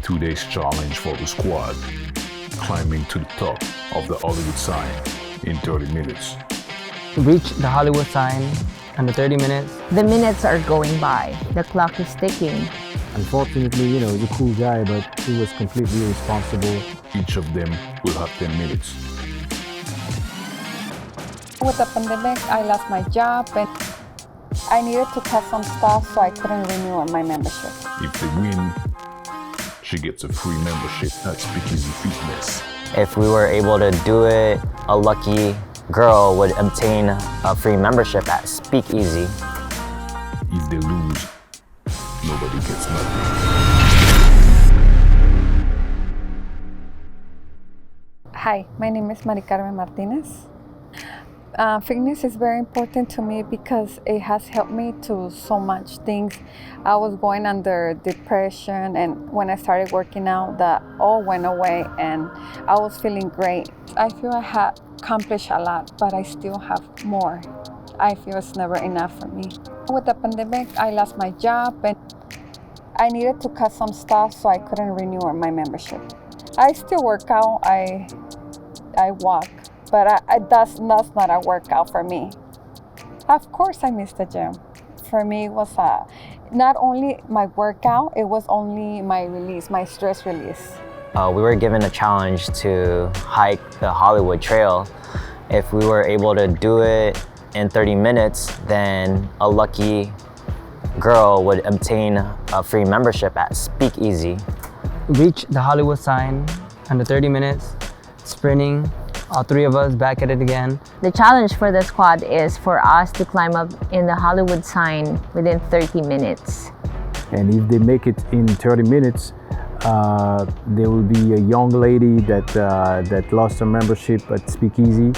today's challenge for the squad, climbing to the top of the Hollywood sign in 30 minutes. Reach the Hollywood sign under 30 minutes. The minutes are going by. The clock is ticking. Unfortunately, he's a cool guy, but he was completely irresponsible. Each of them will have 10 minutes. With the pandemic, I lost my job and I needed to cut some stuff, so I couldn't renew my membership. If they win, she gets a free membership at Speakeasy Fitness. If we were able to do it, a lucky girl would obtain a free membership at Speakeasy. If they lose, nobody gets nothing. Hi, my name is Mari Carmen Martinez. Fitness is very important to me because it has helped me to so much things. I was going under depression, and when I started working out, that all went away and I was feeling great. I feel I have accomplished a lot, but I still have more. I feel it's never enough for me. With the pandemic, I lost my job and I needed to cut some stuff, so I couldn't renew my membership. I still work out, I walk, but that's not a workout for me. Of course I miss the gym. For me, it was not only my workout, it was only my release, my stress release. We were given a challenge to hike the Hollywood Trail. If we were able to do it in 30 minutes, then a lucky girl would obtain a free membership at Speakeasy. Reach the Hollywood sign under 30 minutes, sprinting, all three of us back at it again. The challenge for the squad is for us to climb up in the Hollywood sign within 30 minutes. And if they make it in 30 minutes, there will be a young lady that lost her membership at Speakeasy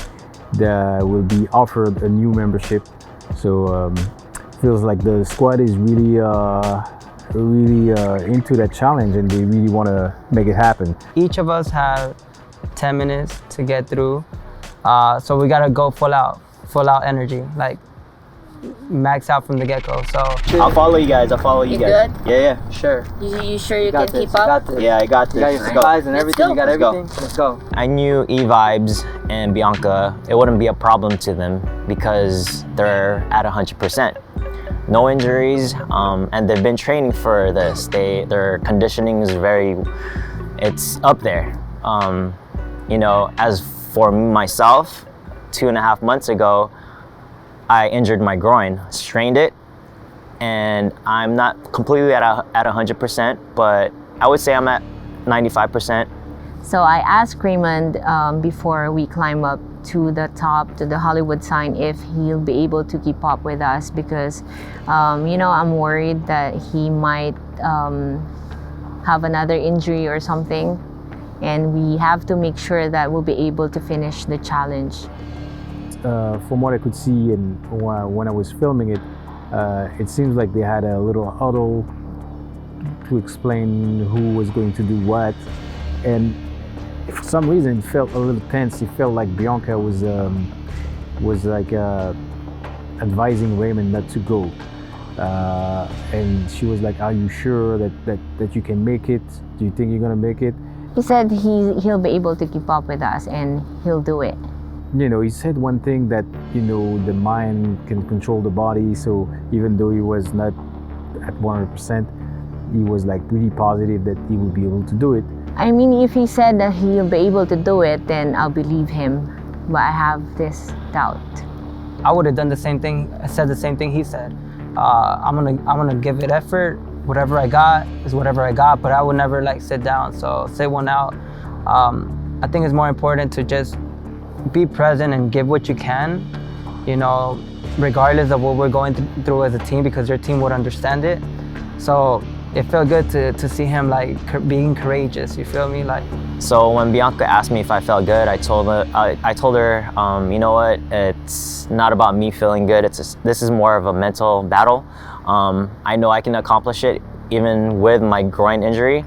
that will be offered a new membership. So feels like the squad is really into that challenge, and they really want to make it happen. Each of us have 10 minutes to get through, so we gotta go full out energy, like max out from the get-go. So I'll follow you guys. I'll follow you guys. Good? Yeah, sure. You sure you can keep up? Yeah, I got this. you got your supplies and everything. You got everything. Let's go. I knew E-Vibes and Bianca, it wouldn't be a problem to them because they're at 100%. No injuries, and they've been training for this. Their conditioning is it's up there. As for myself, 2.5 months ago, I injured my groin, strained it, and I'm not completely at 100%, but I would say I'm at 95%. So I asked Raymond before we climb up to the top, to the Hollywood sign, if he'll be able to keep up with us because, I'm worried that he might have another injury or something. And we have to make sure that we'll be able to finish the challenge. From what I could see and when I was filming it, it seems like they had a little huddle to explain who was going to do what. And for some reason, it felt a little tense. It felt like Bianca was like advising Raymond not to go. And she was like, "Are you sure that you can make it? Do you think you're gonna make it?" He said he'll be able to keep up with us and he'll do it. He said one thing that, the mind can control the body. So even though he was not at 100%, he was like really positive that he would be able to do it. I mean, if he said that he'll be able to do it, then I'll believe him. But I have this doubt. I would have done the same thing. I said the same thing he said. I'm gonna give it effort. Whatever I got is whatever I got, but I would never sit down. So sit one out. I think it's more important to just be present and give what you can, regardless of what we're going through as a team, because your team would understand it. So it felt good to see him being courageous. You feel me? So when Bianca asked me if I felt good, I told her, you know what? It's not about me feeling good. This is more of a mental battle. I know I can accomplish it even with my groin injury.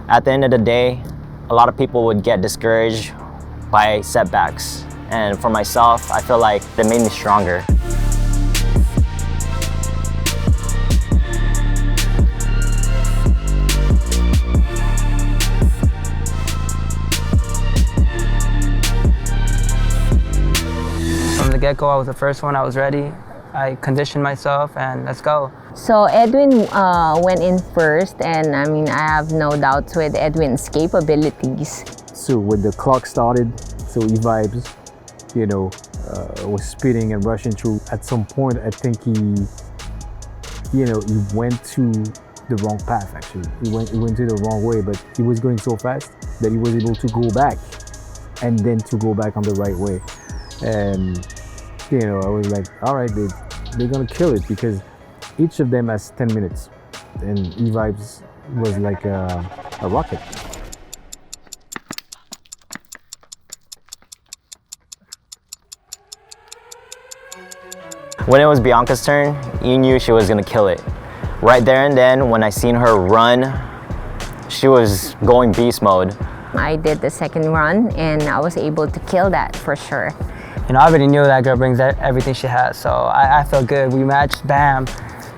At the end of the day, a lot of people would get discouraged by setbacks. And for myself, I feel like they made me stronger. get-go. I was the first one. I was ready. I conditioned myself, and let's go. So Edwin went in first, and I mean, I have no doubts with Edwin's capabilities. So when the clock started, so E-Vibes, was speeding and rushing through. At some point, I think he went to the wrong path. Actually, he went to the wrong way, but he was going so fast that he was able to go back, and then to go back on the right way. And I was like, all right, they're gonna kill it, because each of them has 10 minutes, and E-Vibes was like a rocket. When it was Bianca's turn, you knew she was gonna kill it. Right there and then, when I seen her run, she was going beast mode. I did the second run, and I was able to kill that for sure. I already knew that girl brings everything she has, so I felt good. We matched, bam.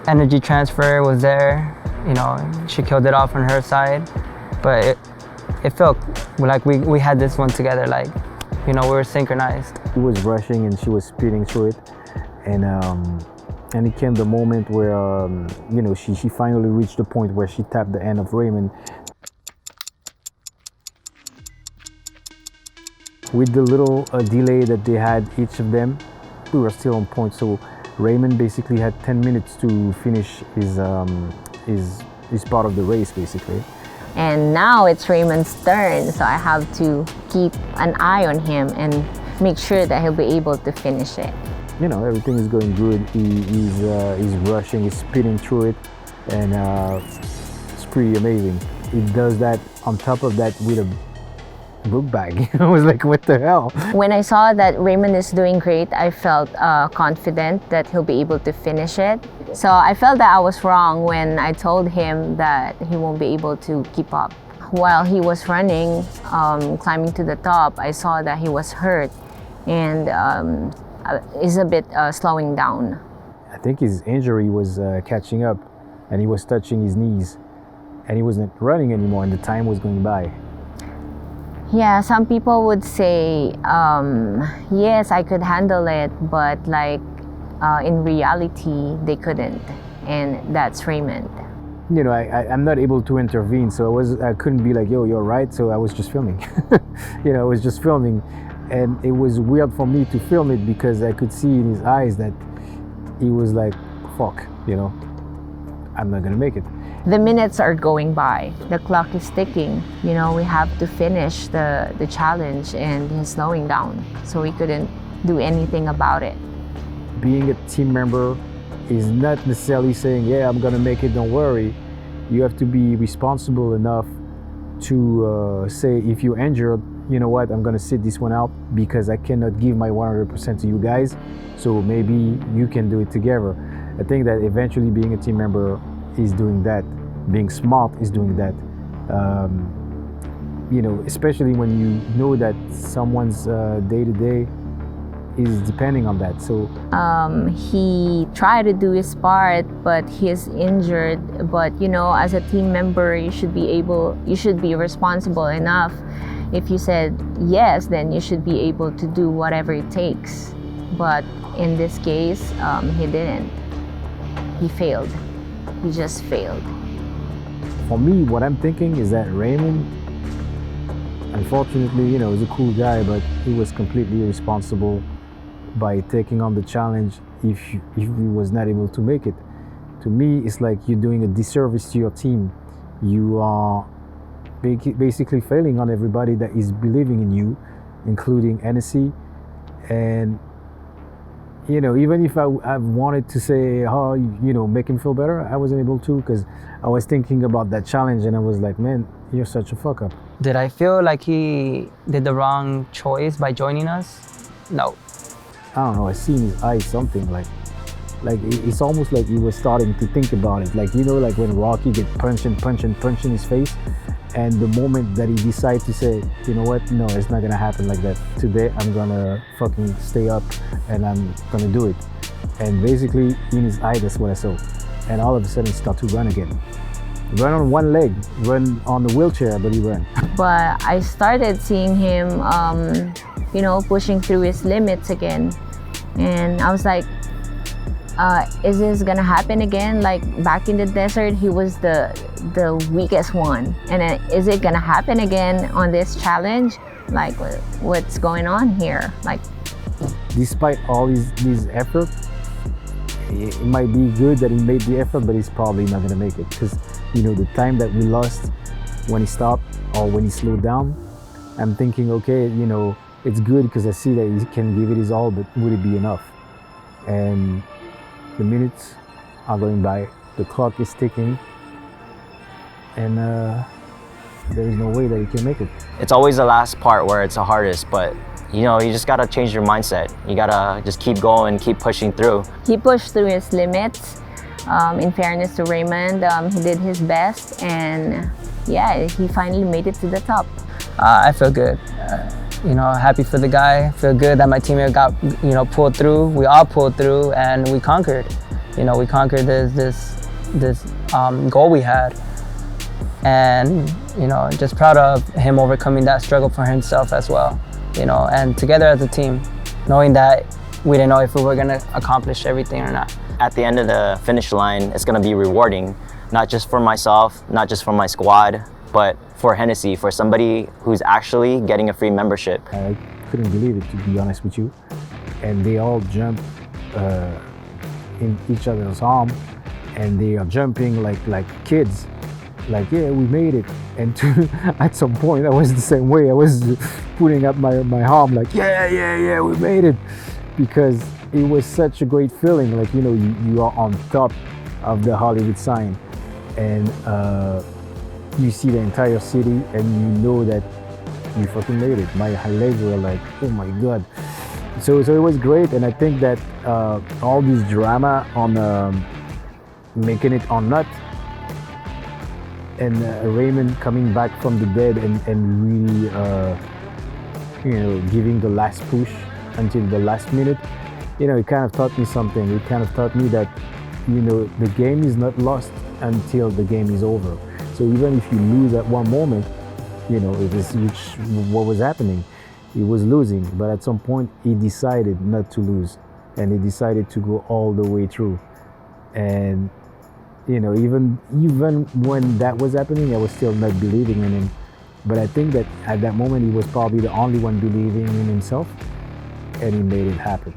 Energy transfer was there. She killed it off on her side, but it felt like we had this one together. Like, we were synchronized. He was rushing and she was speeding through it, and it came the moment where she finally reached the point where she tapped the end of Raymond. With the little delay that they had, each of them, we were still on point. So Raymond basically had 10 minutes to finish his part of the race, basically. And now it's Raymond's turn, so I have to keep an eye on him and make sure that he'll be able to finish it. Everything is going good. He's rushing, he's speeding through it, and it's pretty amazing. He does that on top of that with a book bag. I was like, what the hell? When I saw that Raymond is doing great, I felt confident that he'll be able to finish it. So I felt that I was wrong when I told him that he won't be able to keep up. While he was running, climbing to the top, I saw that he was hurt and is a bit slowing down. I think his injury was catching up, and he was touching his knees, and he wasn't running anymore, and the time was going by. Yeah, some people would say, yes, I could handle it, but in reality, they couldn't. And that's Raymond. I'm not able to intervene, so I couldn't be like, yo, you're right. So I was just filming. I was just filming. And it was weird for me to film it because I could see in his eyes that he was like, fuck, I'm not gonna make it. The minutes are going by. The clock is ticking. We have to finish the challenge, and he's slowing down. So we couldn't do anything about it. Being a team member is not necessarily saying, yeah, I'm gonna make it, don't worry. You have to be responsible enough to say, if you're injured, you know what, I'm gonna sit this one out because I cannot give my 100% to you guys. So maybe you can do it together. I think that eventually being a team member is doing that. Being smart is doing that. Especially when you know that someone's day-to-day is depending on that. So he tried to do his part, but he's injured. But as a team member, you should be responsible enough. If you said yes, then you should be able to do whatever it takes. But in this case, he didn't. He failed. He just failed. For me, what I'm thinking is that Raymond, unfortunately, is a cool guy, but he was completely irresponsible by taking on the challenge if he was not able to make it. To me, it's like you're doing a disservice to your team. You are basically failing on everybody that is believing in you, including NSC. And even if I wanted to say, make him feel better, I wasn't able to, because I was thinking about that challenge and I was like, man, you're such a fuck up. Did I feel like he did the wrong choice by joining us? No. I don't know, I see in his eyes something like it's almost like he was starting to think about it. Like when Rocky get punched in his face, and the moment that he decides to say, you know what, no, it's not gonna happen like that. Today I'm gonna fucking stay up and I'm gonna do it. And basically in his eye, that's what I saw. And all of a sudden start to run again. Run on one leg, run on the wheelchair, but he ran. But I started seeing him, pushing through his limits again. And I was like, is this gonna happen again? Like back in the desert, he was the weakest one, and then is it gonna happen again on this challenge? Like, what's going on here? Like, despite all these effort, it might be good that he made the effort, but he's probably not gonna make it, because the time that we lost when he stopped or when he slowed down, I'm thinking, okay, it's good because I see that he can give it his all, but would it be enough? And the minutes are going by, the clock is ticking, and there is no way that he can make it. It's always the last part where it's the hardest, but you just gotta change your mindset. You gotta just keep going, keep pushing through. he pushed through his limits. In fairness to Raymond, he did his best, and yeah, he finally made it to the top. I feel good. Happy for the guy. Feel good that my teammate got, pulled through. We all pulled through, and we conquered. We conquered this goal we had, and just proud of him overcoming that struggle for himself as well. And together as a team, knowing that we didn't know if we were gonna accomplish everything or not. At the end of the finish line, it's gonna be rewarding, not just for myself, not just for my squad, but for Hennessy, for somebody who's actually getting a free membership. I couldn't believe it, to be honest with you. And they all jumped in each other's arm, and they are jumping like kids. Like, yeah, we made it. And at some point, I was the same way. I was putting up my arm like, yeah, we made it. Because it was such a great feeling. Like, you are on top of the Hollywood sign, and you see the entire city, and you know that you fucking made it. My legs were like, oh my God. So it was great, and I think that all this drama on making it or not, and Raymond coming back from the dead and really, giving the last push until the last minute, it kind of taught me something. It kind of taught me that, the game is not lost until the game is over. So even if you lose at one moment, what was happening, he was losing, but at some point he decided not to lose, and he decided to go all the way through. And even when that was happening, I was still not believing in him. But I think that at that moment he was probably the only one believing in himself, and he made it happen.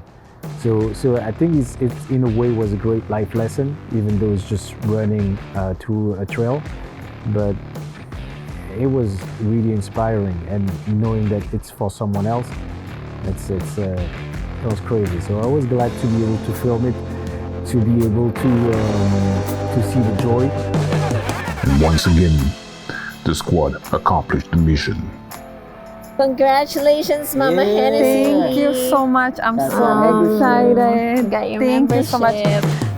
So I think it in a way was a great life lesson, even though it's just running through a trail. But it was really inspiring, and knowing that it's for someone else, it was crazy. So I was glad to be able to film it, to be able to see the joy. And once again, the squad accomplished the mission. Congratulations, Mama Hennessy. Thank you so much. I'm so excited. Got your Thank you so much. membership.